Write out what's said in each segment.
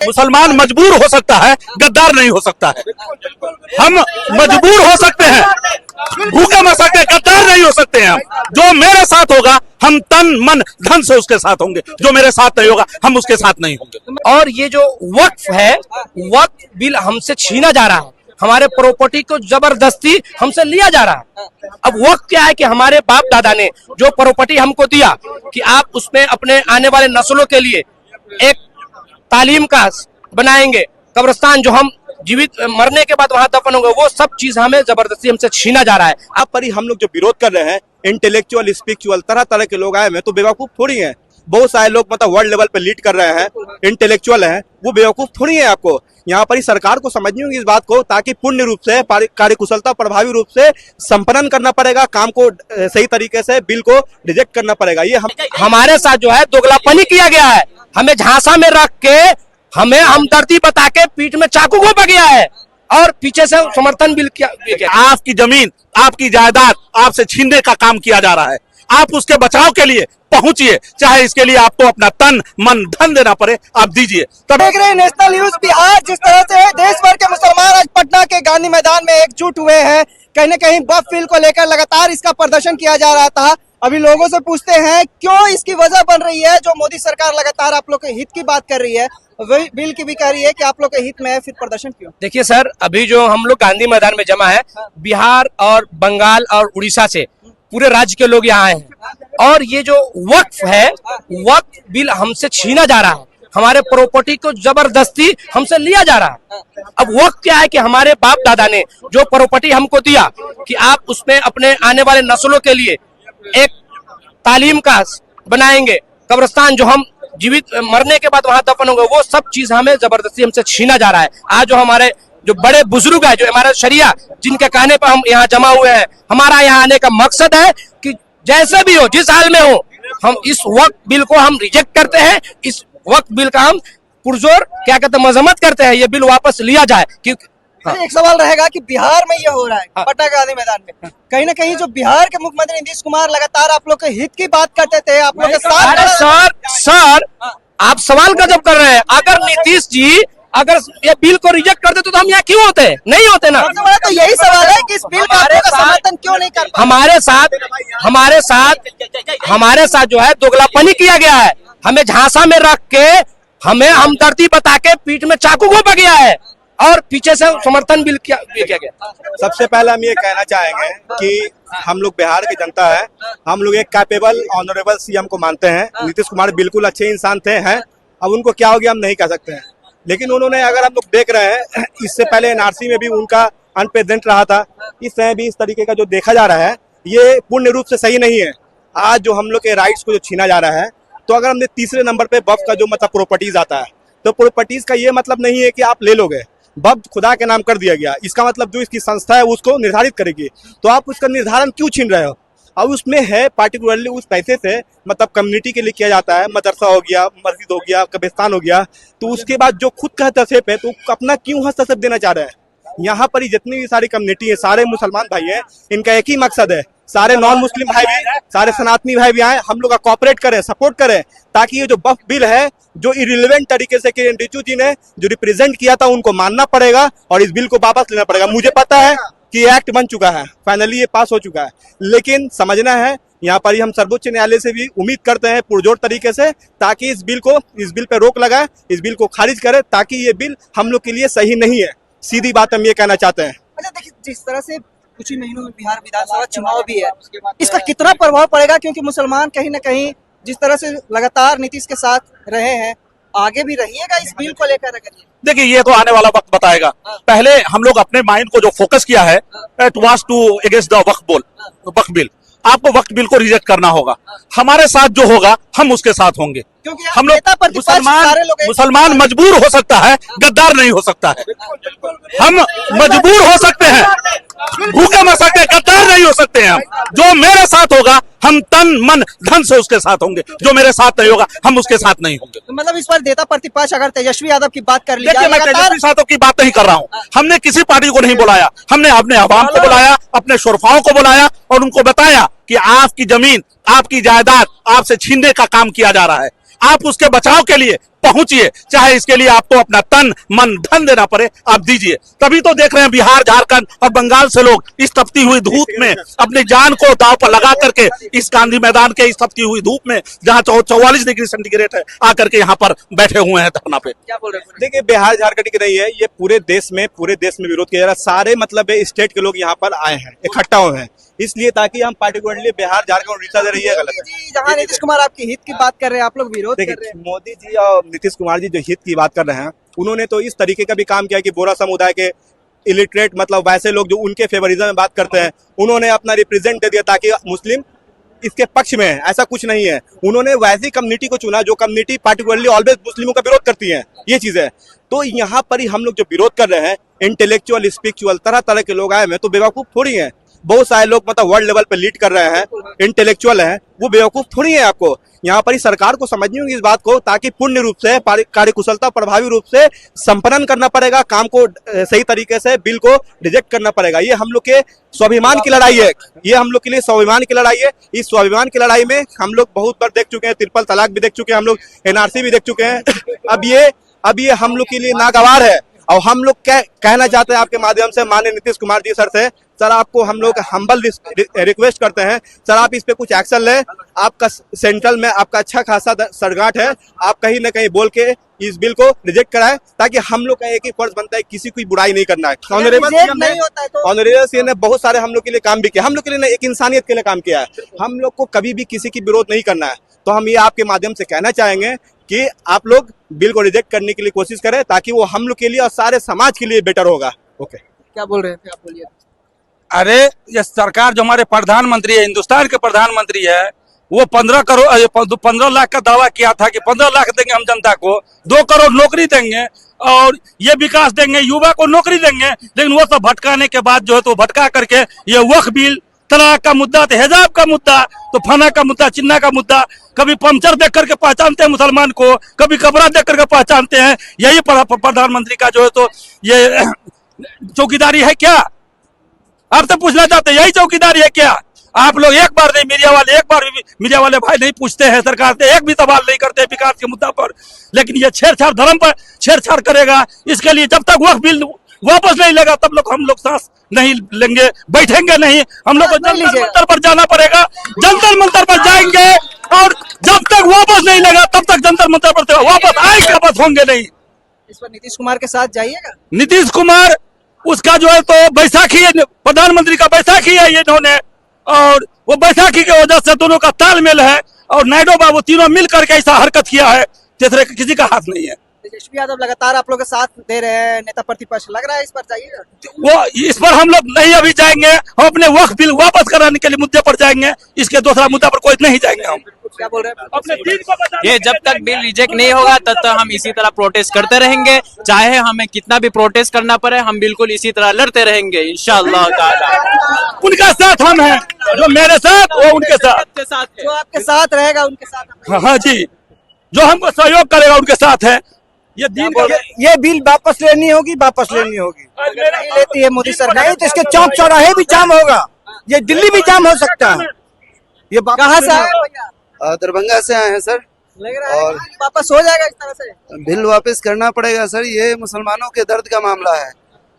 मुसलमान मजबूर हो सकता है, गद्दार नहीं हो सकता है। हम मजबूर हो सकते हैं, भूखे मर सकते हैं, गद्दार नहीं हो सकते हैं। हम जो मेरे साथ होगा हम तन मन धन से उसके साथ होंगे, जो मेरे साथ नहीं होगा हम उसके साथ नहीं होंगे। और ये जो वक्फ है, वक्फ बिल हमसे छीना जा रहा है, हमारे प्रॉपर्टी को जबरदस्ती हमसे लिया जा रहा है। अब वक्त क्या है कि हमारे बाप दादा ने जो प्रॉपर्टी हमको दिया कि आप उसमें अपने आने वाले नस्लों के लिए एक तालीम का बनाएंगे, कब्रिस्तान जो हम जीवित मरने के बाद वहां दफन होंगे, वो सब चीज हमें जबरदस्ती हमसे छीना जा रहा है। आप पर ही हम लोग जो विरोध कर रहे हैं, इंटेलेक्चुअल स्पिरिचुअल तरह तरह के लोग आए हैं, तो बेवकूफ थोड़ी हैं। बहुत सारे लोग मतलब वर्ल्ड लेवल पे लीड कर रहे हैं, इंटेलेक्चुअल हैं, वो बेवकूफ थोड़ी है। आपको यहाँ पर ही सरकार को समझनी होगी इस बात को, ताकि पूर्ण रूप से कार्यकुशलता प्रभावी रूप से संपन्न करना पड़ेगा, काम को सही तरीके से बिल को रिजेक्ट करना पड़ेगा। ये हमारे साथ जो है दोगलापनी किया गया है, हमें झांसा में रख के हमें हमदर्दी बता के पीठ में चाकू घोंपा गया है और पीछे से समर्थन बिल किया। आपकी जमीन, आपकी जायदाद आपसे छीनने का काम किया जा रहा है। आप उसके बचाव के लिए पहुंचिए, चाहे इसके लिए आपको अपना तन मन धन देना पड़े, आप दीजिए। देख रहे हैं नेशनल न्यूज बिहार, जिस तरह से देश भर के मुसलमान आज पटना के गांधी मैदान में एकजुट हुए हैं। कहीं न कहीं वक्फ बिल को लेकर लगातार इसका प्रदर्शन किया जा रहा था। अभी लोगों से पूछते हैं क्यों इसकी वजह बन रही है, जो मोदी सरकार लगातार आप लोग के हित की बात कर रही है, वही बिल की भी कह रही है कि आप लोग के हित में है, फिर प्रदर्शन क्यों? देखिए सर, अभी जो हम लोग गांधी मैदान में जमा है, बिहार और बंगाल और उड़ीसा से पूरे राज्य के लोग यहाँ आए हैं। और ये जो वक्फ है, वक्फ बिल हमसे छीना जा रहा है, हमारे प्रॉपर्टी को जबरदस्ती हमसे लिया जा रहा है। अब वक्त क्या है कि हमारे बाप दादा ने जो प्रॉपर्टी हमको दिया कि आप उसमें अपने आने वाले नस्लों के लिए एक तालीम का बनाएंगे, कब्रिस्तान जो हम जीवित मरने के बाद वहां दफन होंगे, वो सब चीज हमें जबरदस्ती हमसे छीना जा रहा है। आज जो हमारे जो बड़े बुजुर्ग है, जो हमारे शरिया, जिनके कहने पर हम यहाँ जमा हुए हैं, हमारा यहाँ आने का मकसद है कि जैसे भी हो, जिस हाल में हो, हम इस वक्त बिल को हम रिजेक्ट करते हैं। इस वक्त बिल का हम पुरजोर क्या कहते हैं मजम्मत करते हैं, ये बिल वापस लिया जाए। क्योंकि एक सवाल रहेगा कि बिहार में ये हो रहा है, पटना गांधी मैदान में, कहीं ना कहीं जो बिहार के मुख्यमंत्री नीतीश कुमार लगातार आप लोग के हित की बात करते थे, आप लोग के साथ। अरे सर आप सवाल का जब कर रहे हैं, अगर नीतीश जी अगर ये बिल को रिजेक्ट कर देते तो हम यहाँ क्यों होते? नहीं होते ना। सबसे बड़ा तो यही सवाल है कि इस बिल का समर्थन क्यों नहीं कर पाते? हमारे साथ जो है दोगलापनी किया गया है, हमें झांसा में रख के हमें हमदर्दी बता के पीठ में चाकू घोंपा गया है और पीछे से समर्थन बिल किया गया। सबसे पहले हम ये कहना चाहेंगे कि हम लोग बिहार की जनता है, हम लोग एक कैपेबल ऑनरेबल सीएम को मानते हैं। नीतीश कुमार बिल्कुल अच्छे इंसान थे हैं, अब उनको क्या हो गया हम नहीं कह सकते हैं, लेकिन उन्होंने, अगर हम लोग देख रहे हैं, इससे पहले एनआरसी में भी उनका अनप्रेजेंट रहा था, इस समय भी इस तरीके का जो देखा जा रहा है, ये पूर्ण रूप से सही नहीं है। आज जो हम लोग के राइट्स को जो छीना जा रहा है, तो अगर हमने तीसरे नंबर पे वक्फ का जो मतलब प्रॉपर्टीज आता है, तो प्रॉपर्टीज का ये मतलब नहीं है कि आप ले लोगे, वक्फ खुदा के नाम कर दिया गया, इसका मतलब जो इसकी संस्था है उसको निर्धारित करेगी, तो आप उसका निर्धारण क्यों छीन रहे हो? अब उसमें है पार्टिकुलरली उस पैसे से मतलब कम्युनिटी के लिए किया जाता है, मदरसा हो गया, मस्जिद हो गया, कब्रिस्तान हो गया, तो उसके बाद जो खुद का हस्तक्षेप है, तो अपना क्यों हस्तक्षेप देना चाह रहे हैं? यहाँ पर ही जितनी भी सारी कम्युनिटी है, सारे मुसलमान भाई हैं, इनका एक ही मकसद है, सारे नॉन मुस्लिम भाई भी, सारे सनातनी भाई भी आए, हम लोग का कॉपरेट करें, सपोर्ट करें, ताकि ये जो वक्फ बिल है, जो इरिलेवेंट तरीके से किरण रिजिजू जी ने जो रिप्रेजेंट किया था, उनको मानना पड़ेगा और इस बिल को वापस लेना पड़ेगा। मुझे पता है कि एक्ट बन चुका है, फाइनली ये पास हो चुका है, लेकिन समझना है, यहाँ पर ही हम सर्वोच्च न्यायालय से भी उम्मीद करते हैं पुरजोर तरीके से, ताकि इस बिल पे रोक लगाए, इस बिल को खारिज करे, ताकि ये बिल हम लोग के लिए सही नहीं है। सीधी बात हम ये कहना चाहते हैं। अच्छा देखिए, जिस तरह से कुछ ही महीनों में बिहार विधानसभा चुनाव भी है, इसका कितना प्रभाव पड़ेगा? क्योंकि मुसलमान कहीं ना कहीं जिस तरह से लगातार नीतीश के साथ रहे हैं, आगे भी रहिएगा इस बिल को लेकर? अगर देखिए, ये तो आने वाला वक्त बताएगा। पहले हम लोग अपने माइंड को जो फोकस किया है, it was to against the Waqf bill. आपको वक्त बिल को रिजेक्ट करना होगा, हमारे साथ जो होगा हम उसके साथ होंगे। क्योंकि हम लोग मुसलमान मजबूर हो सकता है, गद्दार नहीं हो सकता है। हम मजबूर हो सकते हैं, भूखे मर सकते हैं, गद्दार नहीं हो सकते हैं। हम जो मेरे साथ होगा हम तन मन धन से उसके साथ होंगे, जो मेरे साथ नहीं होगा हम उसके साथ नहीं होंगे। तो मतलब इस पर नेता प्रतिपक्ष अगर तेजस्वी यादव की बात कर ली जाए, मैं तेजस्वी यादव की बात नहीं कर रहा हूँ, हमने किसी पार्टी को नहीं बुलाया, हमने अपने अवाम को बुलाया, अपने शोरफाओं को बुलाया और उनको बताया कि आपकी जमीन, आपकी जायदाद आपसे छीनने का काम किया जा रहा है। आप उसके बचाव के लिए पहुंचिए, चाहे इसके लिए आपको अपना तन मन धन देना पड़े, आप दीजिए। तभी तो देख रहे हैं बिहार, झारखंड और बंगाल से लोग इस तपती हुई धूप में अपनी जान को दांव पर लगा करके इस गांधी मैदान के इस तपती हुई धूप में, जहां 44 डिग्री सेंटीग्रेड है, आकर के यहाँ पर बैठे हुए हैं धरना पे। क्या बोल रहे हैं? देखिए, बिहार झारखंड की नहीं है, ये पूरे देश में विरोध किया जा रहा है। सारे मतलब स्टेट के लोग यहाँ पर आए हैं, इकट्ठा हुए हैं, इसलिए ताकि हम पार्टिकुलरली बिहार, झारखंड, उड़ीसा से रही है गलत है। जहाँ नीतीश कुमार आपकी हित की बात कर रहे हैं, आप लोग विरोध कर रहे देखिए, हैं। मोदी जी और नीतीश कुमार जी जो हित की बात कर रहे हैं, उन्होंने तो इस तरीके का भी काम किया कि बोरा समुदाय के इलिटरेट मतलब वैसे लोग जो उनके फेवरिज्म में बात करते हैं, उन्होंने अपना रिप्रेजेंट दे दिया ताकि मुस्लिम इसके पक्ष में है। ऐसा कुछ नहीं है, उन्होंने वैसी कम्युनिटी को चुना जो कम्युनिटी पार्टिकुलरली ऑलवेज मुस्लिमों का विरोध करती है। ये चीज है। तो यहाँ पर ही हम लोग जो विरोध कर रहे हैं, इंटेलेक्चुअल, स्पिरिचुअल, तरह तरह के लोग आए हैं, तो बेवकूफ थोड़ी हैं। बहुत सारे लोग मतलब वर्ल्ड लेवल पे लीड कर रहे हैं, इंटेलेक्चुअल हैं, वो बेवकूफ थोड़ी है। आपको यहाँ पर ही सरकार को समझनी होगी इस बात को, ताकि पूर्ण रूप से कार्यकुशलता प्रभावी रूप से संपन्न करना पड़ेगा काम को, सही तरीके से बिल को रिजेक्ट करना पड़ेगा। ये हम लोग के स्वाभिमान की लड़ाई है, ये हम लोग के लिए स्वाभिमान की लड़ाई है। इस स्वाभिमान की लड़ाई में हम लोग बहुत बार देख चुके हैं, ट्रिपल तलाक भी देख चुके हैं, हम लोग NRC भी देख चुके हैं। अब ये हम लोग के लिए नागवार है। और हम लोग कहना चाहते हैं आपके माध्यम से माननीय नीतीश कुमार जी सर से, सर आपको हम लोग हम्बल रिक्वेस्ट करते हैं, सर आप इस पे कुछ एक्शन लें। आपका सेंट्रल में आपका अच्छा खासा सरगांठ है, आप कहीं ना कहीं बोल के इस बिल को रिजेक्ट कराएं, ताकि हम लोग का एक ही फर्ज बनता है, किसी की बुराई नहीं करना है। ऑनरेबल सीएम ने बहुत सारे हम लोग के लिए काम भी किया, हम लोग के लिए नहीं, एक इंसानियत के लिए काम किया है। हम लोग को कभी भी किसी की विरोध नहीं करना है। तो हम ये आपके माध्यम से कहना चाहेंगे कि आप लोग बिल को रिजेक्ट करने के लिए कोशिश करें, ताकि वो हम लोग के लिए और सारे समाज के लिए बेटर होगा। ओके, क्या बोल रहे थे आप? बोलिए। अरे ये सरकार जो हमारे प्रधानमंत्री है, हिंदुस्तान के प्रधानमंत्री है, वो 15 लाख का दावा किया था कि 15 लाख देंगे हम जनता को, 2 करोड़ नौकरी देंगे और ये विकास देंगे, युवा को नौकरी देंगे। लेकिन वो सब भटकाने के बाद जो है तो भटका करके ये वक्फ बिल, तलाक का मुद्दा, तेजाब का मुद्दा, तो फना का मुद्दा, चिन्ना का मुद्दा, कभी पंचर देख करके पहचानते हैं मुसलमान को, कभी कपड़ा देख करके पहचानते हैं। यही प्रधानमंत्री का जो है तो ये चौकीदारी है क्या? आप तो पूछना चाहते हैं यही चौकीदारी है क्या? आप लोग एक बार नहीं, मीडिया वाले भाई नहीं पूछते हैं सरकार से, एक भी सवाल नहीं करते विकास के मुद्दा पर। लेकिन ये छेड़छाड़, धर्म पर छेड़छाड़ करेगा। इसके लिए जब तक वक्फ बिल वापस नहीं लेगा तब लोग हम लोग सांस नहीं लेंगे, बैठेंगे नहीं। हम लोग को जंतर मंतर पर जाना पड़ेगा, जंतर मंतर पर जाएंगे और जब तक वापस नहीं लेगा तब तक जंतर मंतर पर वापस आएंगे, वापस होंगे नहीं। इस पर नीतीश कुमार के साथ जाइएगा? नीतीश कुमार उसका जो है तो बैसाखी है, प्रधानमंत्री का बैसाखी है ये इन्होंने, और वो बैसाखी की वजह से दोनों का तालमेल है। और नायडू बाबू तीनों मिल करके ऐसा हरकत किया है, तीसरे किसी का हाथ नहीं है। तेजस्वी यादव लगातार आप लोग के साथ दे रहे हैं, नेता प्रतिपक्ष, लग रहा है इस पर जाइएगा? वो इस पर हम लोग नहीं अभी जाएंगे, हम अपने वक्फ बिल वापस कराने के लिए मुद्दे पर जाएंगे, इसके दूसरा मुद्दा पर कोई नहीं जाएंगे। हम क्या बोल रहे हैं? अपने दीन को बचाने ये जब तक बिल रिजेक्ट नहीं होगा तब तक हम इसी तरह प्रोटेस्ट करते रहेंगे, चाहे हमें कितना भी प्रोटेस्ट करना पड़े, हम बिल्कुल इसी तरह लड़ते रहेंगे इंशाअल्लाह ताला। उनका साथ हम हैं, जो मेरे साथ वो उनके साथ, जो आपके साथ रहेगा उनके साथ। हाँ जी, जो हमको सहयोग करेगा उनके साथ है। ये दीन का ये बिल वापस लेनी होगी, वापस लेनी होगी। नहीं लेती है मोदी सरकार। नहीं तो इसके चौक चौराहे भी जाम होगा, ये दिल्ली भी जाम हो सकता है। ये कहाँ से आए भैया? दरभंगा से आए हैं सर। लग रहा है वापस हो जाएगा इस तरह से? बिल वापस करना पड़ेगा सर, ये मुसलमानों के दर्द का मामला है,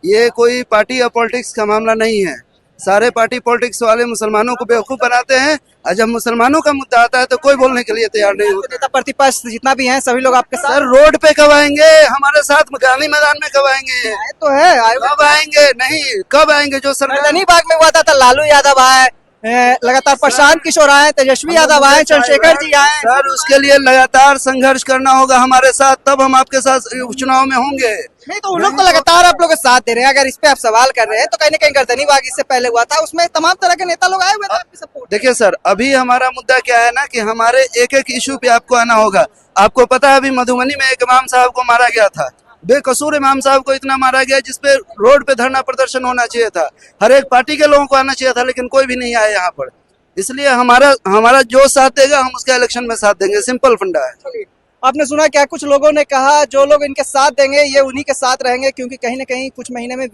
ये कोई पार्टी या पॉलिटिक्स का मामला नहीं है। सारे पार्टी पॉलिटिक्स वाले मुसलमानों को बेवकूफ बनाते हैं, और जब मुसलमानों का मुद्दा आता है तो कोई बोलने के लिए तैयार नहीं होता। नेता प्रतिपक्ष जितना भी हैं सभी लोग आपके साथ? सर रोड पे कब आएंगे हमारे साथ, गांधी मैदान में कब आएंगे? तो है, कब आएंगे? नहीं, कब आएंगे? जो सरकार गर्दनी बाग में हुआ था लालू यादव आए, लगातार प्रशांत किशोर आए, तेजस्वी यादव आए, चंद्रशेखर जी आए। सर उसके लिए लगातार संघर्ष करना होगा हमारे साथ, तब हम आपके साथ चुनाव में होंगे। नहीं तो उन लोग तो लगातार आप लोग के साथ दे रहे हैं। अगर इस पे आप सवाल कर रहे हैं तो कहीं ना कहीं गर्दनी बाग इससे पहले हुआ था, उसमें तमाम तरह के नेता लोग आए हुए थे आपकी सपोर्ट। देखिए सर, अभी हमारा मुद्दा क्या है ना कि हमारे एक एक इशू पे आपको आना होगा। आपको पता है अभी मधुबनी में एक इमाम साहब को मारा गया था, बेकसूर इमाम साहब को इतना मारा गया जिसपे रोड पे धरना प्रदर्शन होना चाहिए था, हर एक पार्टी के लोगों को आना चाहिए था, लेकिन कोई भी नहीं आया यहाँ पर। इसलिए हमारा जो साथ देगा हम उसके इलेक्शन में साथ देंगे, सिंपल फंडा है। आपने सुना क्या कुछ लोगों ने कहा, जो लोग इनके साथ देंगे ये उन्हीं के साथ रहेंगे, क्योंकि कहीं ना कहीं कुछ महीने में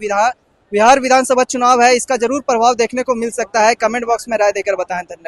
बिहार विधानसभा चुनाव है, इसका जरूर प्रभाव देखने को मिल सकता है। कमेंट बॉक्स में राय देकर बताएं। धन्यवाद।